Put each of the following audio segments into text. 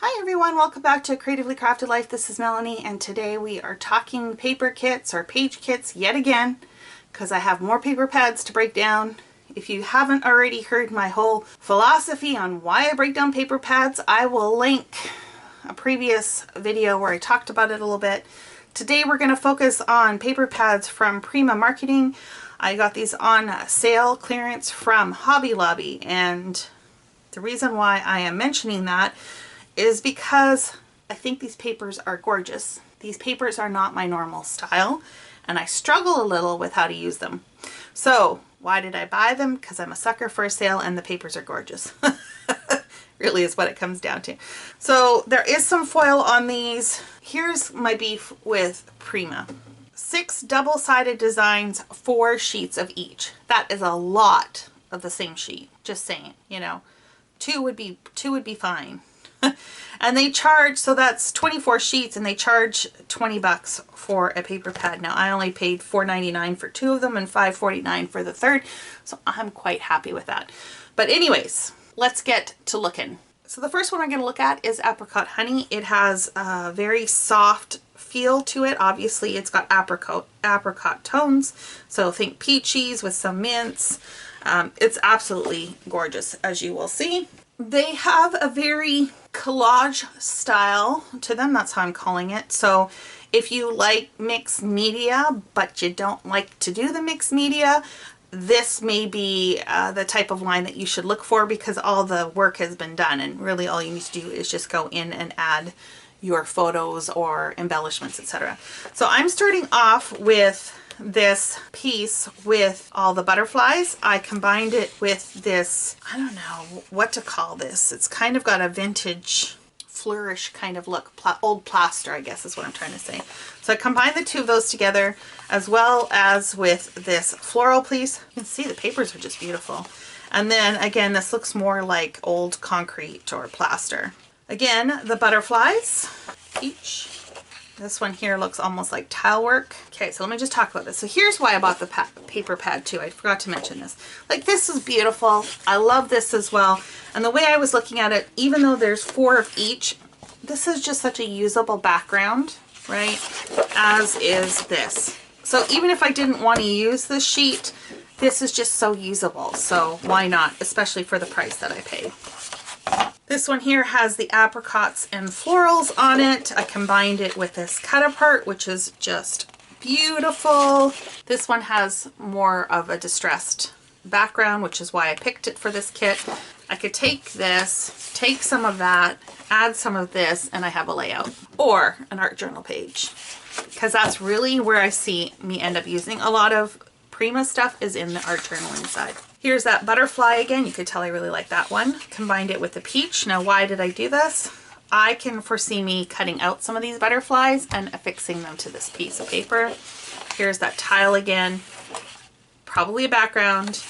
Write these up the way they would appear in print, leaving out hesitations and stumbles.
Hi everyone, welcome back to Creatively Crafted Life. This is Melanie and today we are talking paper kits or page kits yet again because I have more paper pads to break down. If you haven't already heard my whole philosophy on why I break down paper pads, I will link a previous video where I talked about it a little bit. Today we're going to focus on paper pads from Prima Marketing. I got these on sale clearance from Hobby Lobby, and the reason why I am mentioning that is because I think these papers are gorgeous. These papers are not my normal style and I struggle a little with how to use them. So why did I buy them? Because I'm a sucker for a sale and the papers are gorgeous. Really is what it comes down to. So there is some foil on these. Here's my beef with Prima. 6 double-sided designs, 4 sheets of each. That is a lot of the same sheet. Just saying, you know, two would be fine. And they charge, so that's 24 sheets and they charge 20 bucks for a paper pad. Now I only paid $4.99 for 2 of them and $5.49 for the third, so I'm quite happy with that. But anyways, let's get to looking. So the first one I'm going to look at is Apricot Honey. It has a very soft feel to it. Obviously it's got apricot tones, so think peaches with some mints. It's absolutely gorgeous, as you will see. They have a very collage style to them. That's how I'm calling it. So if you like mixed media, but you don't like to do the mixed media, this may be the type of line that you should look for, because all the work has been done and really all you need to do is just go in and add your photos or embellishments, etc. So I'm starting off with this piece with all the butterflies. I combined it with this, I don't know what to call this. It's kind of got a vintage flourish kind of look, old plaster, I guess is what I'm trying to say. So I combined the two of those together, as well as with this floral piece. You can see the papers are just beautiful. And then again, this looks more like old concrete or plaster. Again, the butterflies, each. This one here looks almost like tile work. Okay, so let me just talk about this. So here's why I bought the paper pad too. I forgot to mention this. Like, this is beautiful. I love this as well. And the way I was looking at it, even though there's 4 of each, this is just such a usable background, right? As is this. So even if I didn't want to use this sheet, this is just so usable. So why not, especially for the price that I paid. This one here has the apricots and florals on it. I combined it with this cut apart, which is just beautiful. This one has more of a distressed background, which is why I picked it for this kit. I could take this, take some of that, add some of this, and I have a layout or an art journal page, because that's really where I see me end up using a lot of Prima stuff, is in the art journaling side. Here's that butterfly again. You could tell I really like that one. Combined it with the peach. Now, why did I do this? I can foresee me cutting out some of these butterflies and affixing them to this piece of paper. Here's that tile again. Probably a background,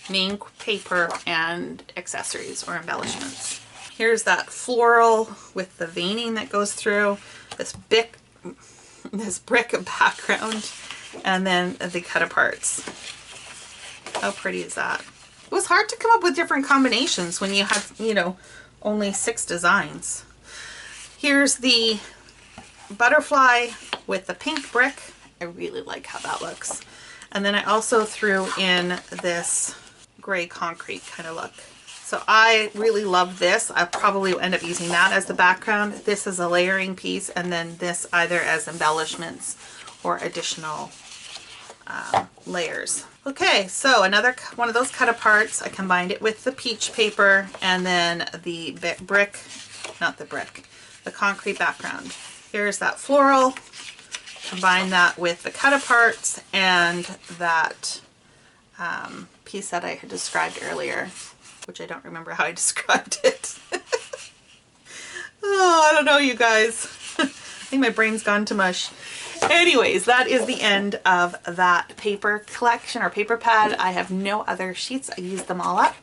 main paper, and accessories or embellishments. Here's that floral with the veining that goes through, this brick of background, and then the cut aparts. How pretty is that? It was hard to come up with different combinations when you have, you know, only 6 designs. Here's the butterfly with the pink brick. I really like how that looks. And then I also threw in this gray concrete kind of look. So I really love this. I probably will end up using that as the background. This is a layering piece, and then this either as embellishments or additional layers. Okay, so another one of those cut aparts. I combined it with the peach paper and then the the concrete background. Here's that floral. Combine that with the cut aparts and that piece that I had described earlier, which I don't remember how I described it. Oh, I don't know, you guys. I think my brain's gone to mush. Anyways, that is the end of that paper collection or paper pad. I have no other sheets. I used them all up.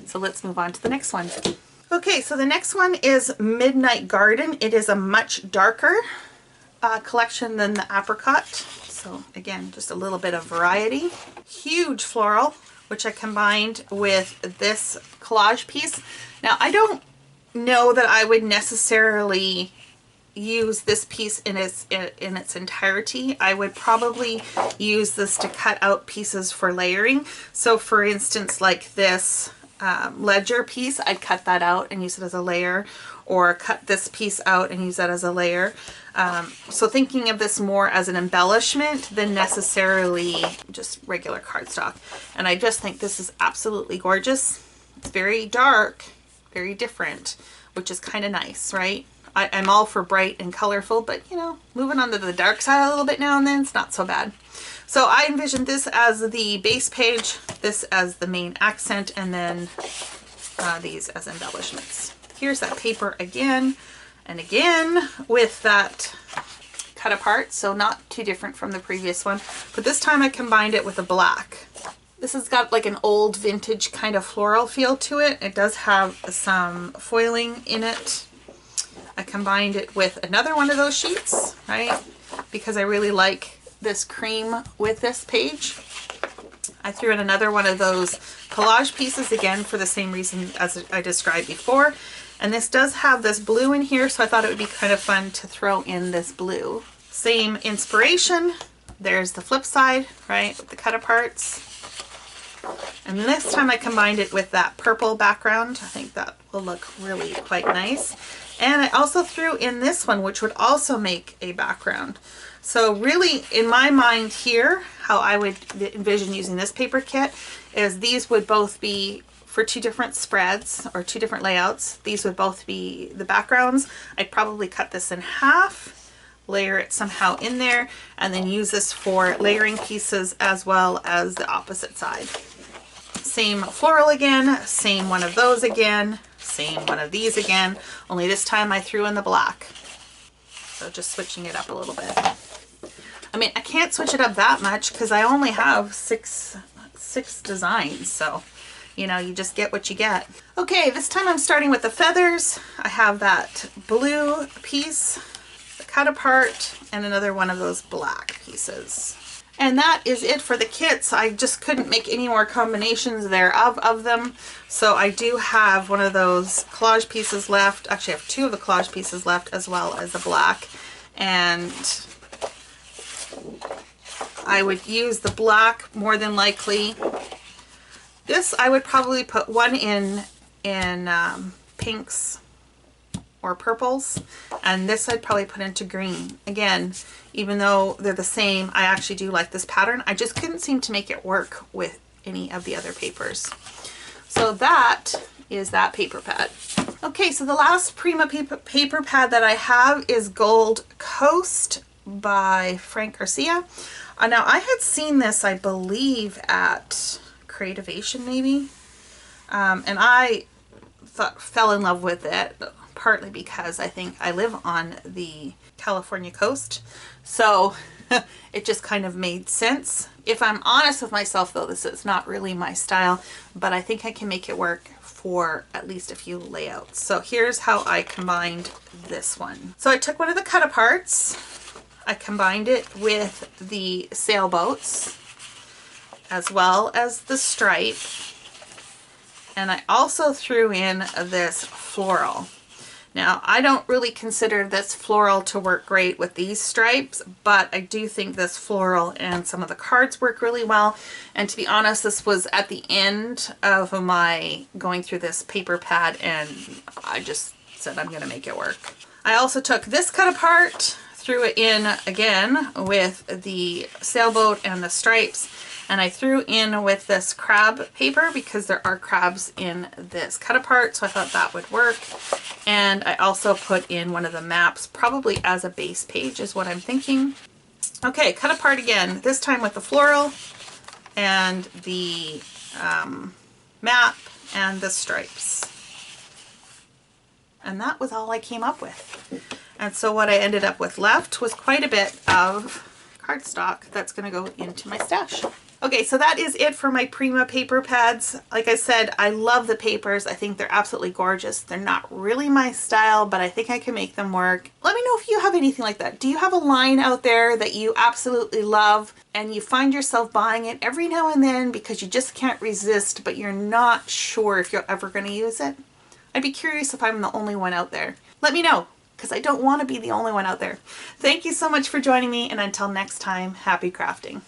So let's move on to the next one. Okay, so the next one is Midnight Garden. It is a much darker collection than the apricot. So again, just a little bit of variety. Huge floral, which I combined with this collage piece. Now, I don't know that I would necessarily use this piece in its entirety. I would probably use this to cut out pieces for layering. So for instance, like this ledger piece, I'd cut that out and use it as a layer, or cut this piece out and use that as a layer. So thinking of this more as an embellishment than necessarily just regular cardstock. And I just think this is absolutely gorgeous. It's very dark, very different, which is kind of nice, right? I'm all for bright and colorful, but you know, moving on to the dark side a little bit now and then, it's not so bad. So I envisioned this as the base page, this as the main accent, and then these as embellishments. Here's that paper again and again with that cut apart, so not too different from the previous one, but this time I combined it with a black. This has got like an old vintage kind of floral feel to it. It does have some foiling in it. I combined it with another one of those sheets, right? Because I really like this cream with this page. I threw in another one of those collage pieces, again for the same reason as I described before. And this does have this blue in here, so I thought it would be kind of fun to throw in this blue. Same inspiration. There's the flip side, right, with the cut aparts. And this time I combined it with that purple background. I think that will look really quite nice. And I also threw in this one, which would also make a background. So really, in my mind here, how I would envision using this paper kit is these would both be for two different spreads or two different layouts. These would both be the backgrounds. I'd probably cut this in half, layer it somehow in there, and then use this for layering pieces as well as the opposite side. Same floral again, same one of those again, same one of these again, only this time I threw in the black. So just switching it up a little bit. I mean, I can't switch it up that much because I only have six designs, so you know, you just get what you get. Okay, this time I'm starting with the feathers. I have that blue piece, the cut apart, and another one of those black pieces. And that is it for the kits. I just couldn't make any more combinations thereof of them. So I do have one of those collage pieces left. Actually, I have two of the collage pieces left as well as the black. And I would use the black more than likely. This I would probably put one in pinks or purples, and this I'd probably put into green. Again, even though they're the same, I actually do like this pattern. I just couldn't seem to make it work with any of the other papers. So that is that paper pad. Okay, so the last Prima paper pad that I have is Gold Coast by Frank Garcia. Now I had seen this, I believe, at Creativation maybe, and I fell in love with it, partly because I think I live on the California coast, so it just kind of made sense. If I'm honest with myself though, this is not really my style, but I think I can make it work for at least a few layouts. So here's how I combined this one. So I took one of the cut aparts, I combined it with the sailboats as well as the stripe, and I also threw in this floral. Now, I don't really consider this floral to work great with these stripes, but I do think this floral and some of the cards work really well. And to be honest, this was at the end of my going through this paper pad, and I just said I'm going to make it work. I also took this cut apart, threw it in again with the sailboat and the stripes, and I threw in with this crab paper because there are crabs in this cut apart, so I thought that would work. And I also put in one of the maps, probably as a base page is what I'm thinking. Okay, cut apart again, this time with the floral and the map and the stripes. And that was all I came up with. And so what I ended up with left was quite a bit of cardstock that's going to go into my stash. Okay, so that is it for my Prima paper pads. Like I said, I love the papers. I think they're absolutely gorgeous. They're not really my style, but I think I can make them work. Let me know if you have anything like that. Do you have a line out there that you absolutely love and you find yourself buying it every now and then because you just can't resist, but you're not sure if you're ever going to use it? I'd be curious if I'm the only one out there. Let me know, because I don't want to be the only one out there. Thank you so much for joining me, and until next time, happy crafting.